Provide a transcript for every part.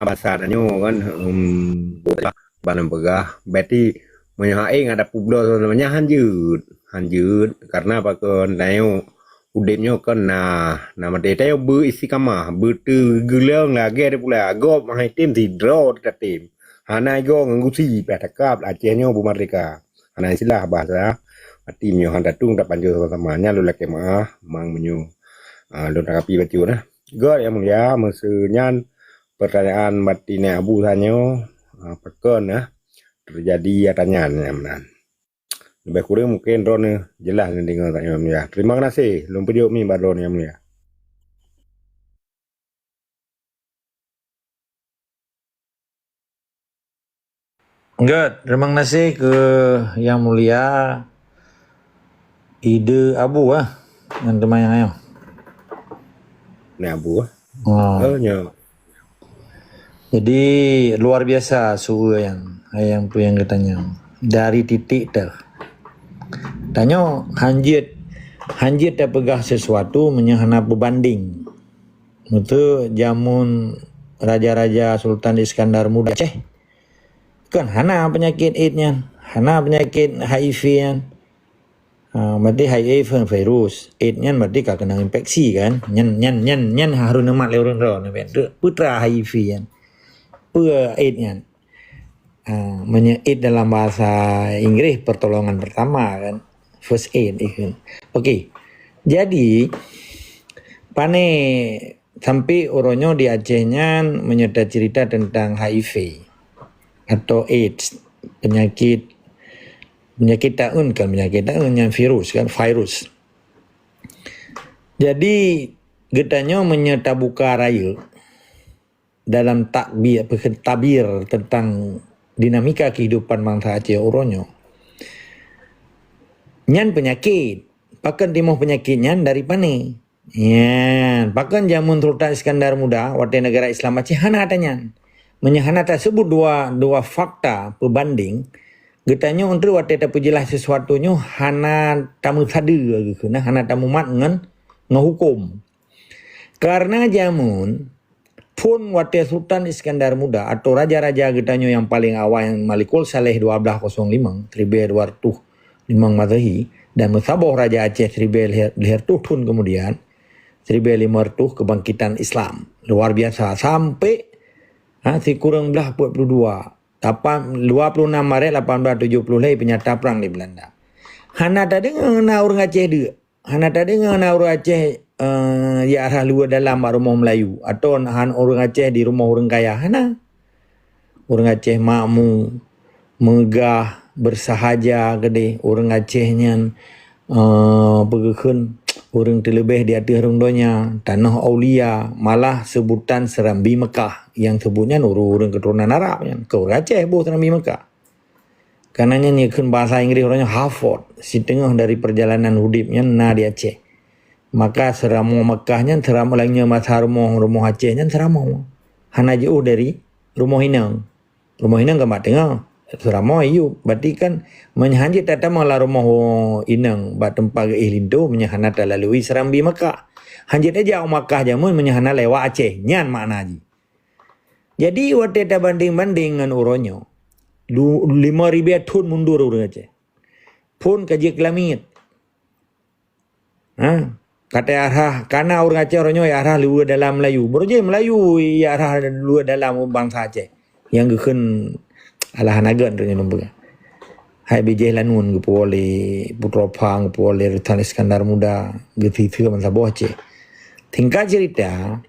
bahasanya kan banan begah berarti menyaing ada publik namanya hanjut karena apa kan nayo udemnya kan nama deta yo bu isi kama betu gulung lagi ada pula go mahai tim di draw kita tim hana go ngusi petakap acehnya bu merdeka hana istilah bahasa timnya handa tung tak panjang sama-samanya lu laki mah mang menyu lu tanggapi baju nah go yang mulia maksudnya pertanyaan batinnya Abu Sanyo pekon ya terjadi adanya menan lebih kurang mungkin drone jelas nih dengar tanya ya terima kasih lumpur yuk mi baron ya mulia. Enggak, terima kasih ke Yang Mulia ide Abu yang teman yang ayo. Nih Abu Nyo. Jadi luar biasa suhu yang katanya dari titik ter. Tanya hanjit dah pegah sesuatu menyahana berbanding. Itu jamun raja-raja Sultan Iskandar Muda Aceh. Kan hana penyakit AIDS-nya, hana penyakit HIV-nya. Berarti HIV virus, AIDS-nya berarti kena infeksi kan. Nyan harun emat leureun ro putra HIV kan. AIDS-nya. Aid dalam bahasa Inggris pertolongan pertama kan. First aid kan. Okey. Jadi pane sampai oronyo di Acehnya menyertai cerita tentang HIV atau AIDS, penyakit taun kan, penyakit taun yang virus kan, virus. Jadi getanya menyerta buka raya dalam tabir tentang dinamika kehidupan bangsa Aceh oronyo. Nyan penyakit, pakan timuh penyakitnya dari pane. Ya, pakan jamun Sultan Iskandar Muda, warga negara Islam Aceh hana adanya. Menyahana tersebut dua fakta perbanding. Getanya untuk waktu tak jelas sesuatunya hana tamu sadu gitu, hana tamu mat ngehukum. Karena jamun pun waktu Sultan Iskandar Muda atau raja-raja getanya yang paling awal yang Malikul Saleh 1205 1205 Masehi dan Musabah Raja Aceh 1500 kemudian 1500 kebangkitan Islam luar biasa sampai si kurang belah 42 26 Maret 1870 lagi penyata perang di Belanda. Hana tak dengar orang Aceh dia. Hana tak dengar orang Aceh ya arah luar dalam rumah Melayu atau orang Aceh di rumah orang kaya. Hana. Orang Aceh makmur, megah, bersahaja gede. Orang Acehnya pegeun orang terlebih di atas rongdonya tanah Aulia malah sebutan Serambi Mekah yang sebutnya orang keturunan Arab yang ke orang Aceh Serambi Mekah karenanya nyekeun bahasa Inggris orangnya Harvard si tengah dari perjalanan hidupnya di Aceh maka Seramo Mekahnya Seramo lainnya masa rumah Acehnya Seramo hana jauh dari rumah Inang gambar tengah Seramo ayu berarti kan menyanjit tata malah rumah Inang bat tempat ihlintu menyahana lalui Serambi Mekah hanjit aja Makkah jamun menyahana lewat Aceh nyan makna haji. Jadi waktu kita banding-banding dengan uronyo 5,000 tahun mundur orang Aceh pun kaji kelamit kata arah karena orang Aceh orangnya arah luar dalam Melayu baru Melayu ya arah luar dalam bangsa Aceh yang gekun alah nagan tu nombor hai bijih lanun ke pole putra pang pole Sultan Iskandar Muda geti tu man sabo Aceh tingkat cerita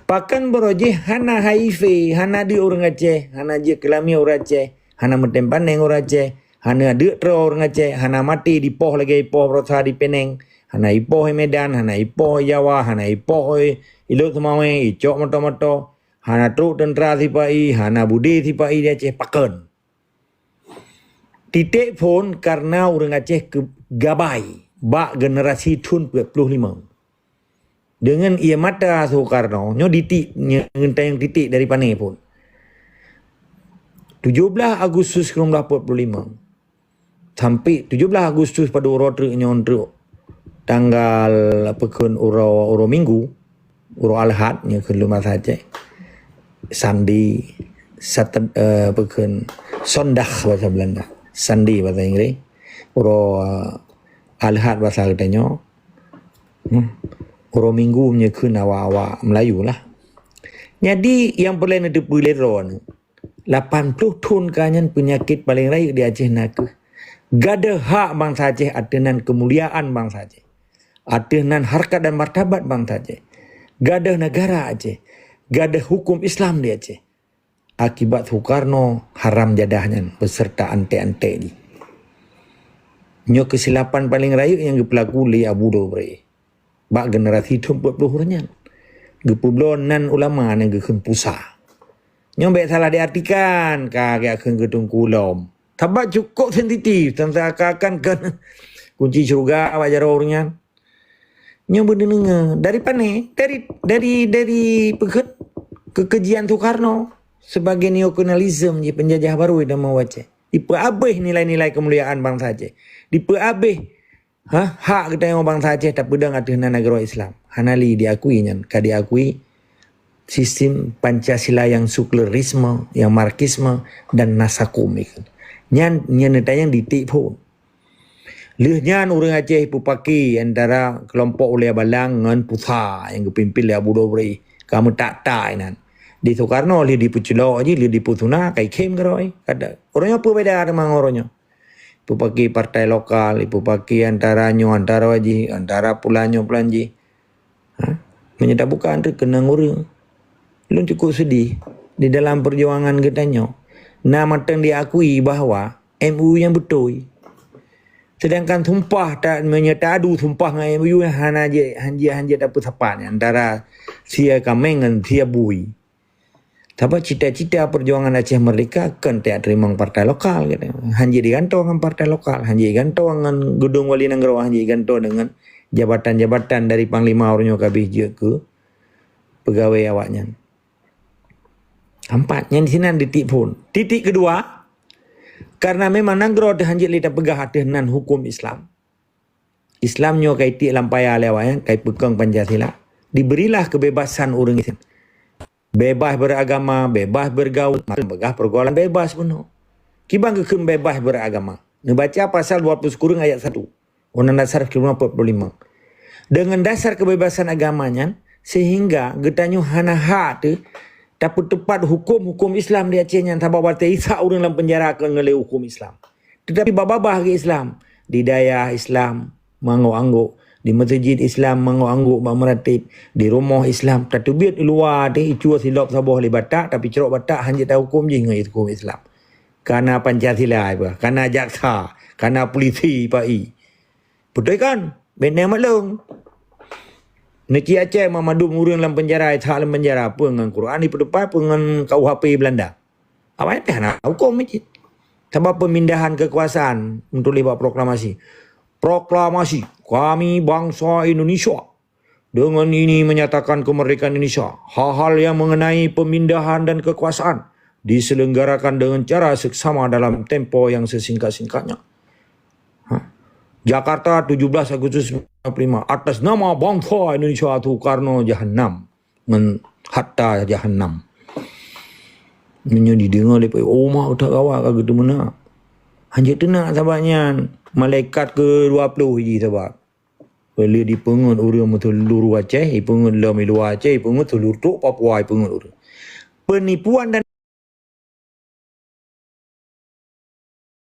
pakan boroje hana HIV hana di orang Aceh hana je kelami orang Aceh hana metempan neng orang Aceh hana deuk tro orang Aceh hana mati di poh lagi poh rosa di Penang hana ipoh Medan hana ipoh Jawa hana ipoh Ilu Semawe icok moto-moto hana truk tentera sipai hana budi sipai di Aceh pakan titik pun karena orang Aceh gabai bak generasi tun 25 dengan ia mata Soekarno nyo ditik ngentang titik dari pane pun 17 Agustus 1945 sampai 17 Agustus pada urut nyontruk tanggal pekun uro minggu uro alhad nya ke rumah Aceh sandi, bukan sondah bahasa Belanda, sandi bahasa Inggris, uro alhat bahasa katanya, uro minggu punya kun awak Melayu lah. Jadi yang paling ada puleron 80 tahun kanyan penyakit paling raya di Aceh nak gada hak bangsa Aceh, atenan kemuliaan bangsa Aceh, atenan harkat dan martabat bangsa Aceh, gada negara Aceh, gada hukum Islam di Aceh. Akibat Soekarno haram jadahnya beserta ante-ante ni. Nyo kesilapan paling raya yang berlaku li Abu Dobre. Bak generasi 40 orangnya. Gepublonan ulama yang gekun pusat. Nyombek salah diartikan kagak akan gedung kulom. Tabak cukup sensitif tentang akan kan kunci surga wajar orangnya. Nyombek dengar dari pane dari peket kekejian Soekarno sebagai neokolonialisme je penjajah baru dan mawaceh. Dipeabeh nilai-nilai kemuliaan bangsa Aceh. Dipeabeh hak kita yang bangsa Aceh tak pedang atas negara Islam. Hanali diakui nyan, diakui sistem Pancasila yang sekulerisme, yang marxisme dan nasakum itu. Nyan yang ditik pun. Nyan orang Aceh pupaki antara kelompok Ulia Balang dengan Pusa yang dipimpin oleh Abu Dobri. Kamu tak nan. Di Soekarno li di Puculok aja, li di Putuna kai kem keroi. Kada orangnya apa beda dengan orangnya. Pupaki partai lokal, pupaki antara waji, antara pulanyo pelanji. Menyedak bukan tu kena ngurung. Lu cukup sedih di dalam perjuangan katanya. Nama teng diakui bahawa MU yang betul. Sedangkan sumpah tak menyetadu sumpah dengan MU yang hanja tak pusapan antara sia Kameng dan sia Bui. Tapi cita-cita perjuangan Aceh Merdeka kan tak terima partai lokal katanya. Hanya digantung dengan partai lokal, hanya digantung dengan gedung wali negara, hanya digantung dengan jabatan-jabatan dari panglima orangnya kabeh je ke pegawai awaknya. Empatnya di sini titik pun. Titik kedua, karena memang negara dah hanya lita pegah dengan hukum Islam. Islamnya kai tik lampai alewanya, kai pegang Pancasila. Diberilah kebebasan orang itu. Bebas beragama, bebas bergaul, begah pergaulan bebas penuh. Kibang kekem bebas beragama. Membaca pasal 20 kurung ayat 1. Undang Dasar 45. Dengan dasar kebebasan agamanya, sehingga getanyo hana hak tu dapat tepat hukum Islam di Aceh yang tabak batai isak orang dalam penjara akan ngelai hukum Islam. Tetapi bababah ke Islam, di daya Islam mangguk-angguk, di masjid Islam mangguk-angguk meratib, di rumah Islam tatubit di luar tu itu silap sabah li batak tapi cerok batak hanya tahu hukum je dengan hukum Islam. Karena Pancasila apa? Karena jaksa, karena polisi pai. Betul kan? Benar maklum. Neki Aceh Mamadum orang dalam penjara, tak dalam penjara apa dengan Quran di depan apa dengan KUHP Belanda. Apa yang nak hukum masjid? Sebab pemindahan kekuasaan untuk libat proklamasi. Proklamasi kami bangsa Indonesia dengan ini menyatakan kemerdekaan Indonesia. Hal-hal yang mengenai pemindahan dan kekuasaan diselenggarakan dengan cara seksama dalam tempo yang sesingkat-singkatnya. Jakarta 17 Agustus 1945 atas nama bangsa Indonesia Soekarno Jahannam hatta Jahannam. Menyudi dengar lepas mak tak kawak kagak tu mana. Hanya tenang sahabatnya malaikat ke-20 je sahabat. Bila dipengut orang seluruh Aceh, dipengut dalam luar Aceh, dipengut seluruh Papua, dipengut orang. Penipuan dan